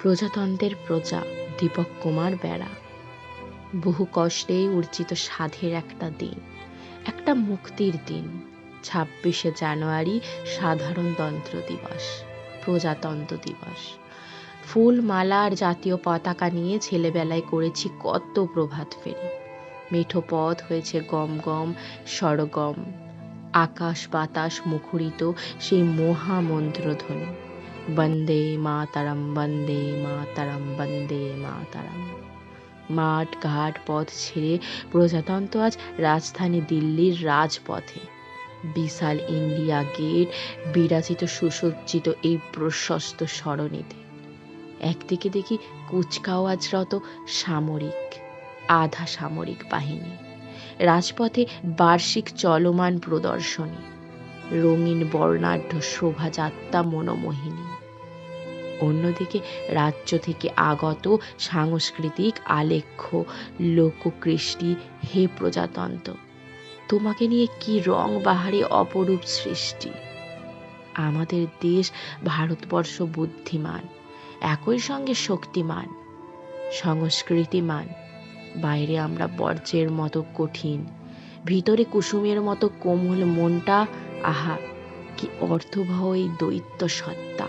প্রজাতন্ত্রের প্রজা দীপক কুমার বেরা। বহু কষ্টে অর্জিত সাধের একটা দিন, একটা মুক্তির দিন। ২৬শে জানুয়ারি সাধারণতন্ত্র দিবস, প্রজাতন্ত্র দিবস। ফুল মালা আর জাতীয় পতাকা নিয়ে ছেলেবেলায় করেছি কত প্রভাত ফেরি। মেঠো পথ হয়েছে গম গম সরগম, আকাশ বাতাস মুখরিত সেই মহামন্ত্রধ্বনি, বন্দে মাতারম বন্দে মাতারম বন্দে মাতারম। মাঠ ঘাট পথ ছেড়ে প্রজাতন্ত্র আজ রাজধানী দিল্লির রাজপথে। বিশাল ইন্ডিয়া গেট বিরাজিত সুসজ্জিত এই প্রশস্ত সরণিতে। একদিকে দেখি কুচকাওয়াজরত সামরিক, আধা সামরিক বাহিনী। রাজপথে বার্ষিক চলমান প্রদর্শনী, রঙিন বর্ণাঢ্য শোভাযাত্রা মনোমোহিনী। অন্যদিকে রাজ্য থেকে আগত সাংস্কৃতিক আলেখ্য, লোককৃষ্টি। হে প্রজাতন্ত্র, তোমাকে নিয়ে কি রং বাহারে অপরূপ সৃষ্টি। আমাদের দেশ ভারতবর্ষ বুদ্ধিমান, একই সঙ্গে শক্তিমান, সংস্কৃতিমান। বাইরে আমরা বর্জ্যের মতো কঠিন, ভিতরে কুসুমের মতো কোমল মনটা। আহা, কি অর্থবহ এই দ্বৈত সত্তা।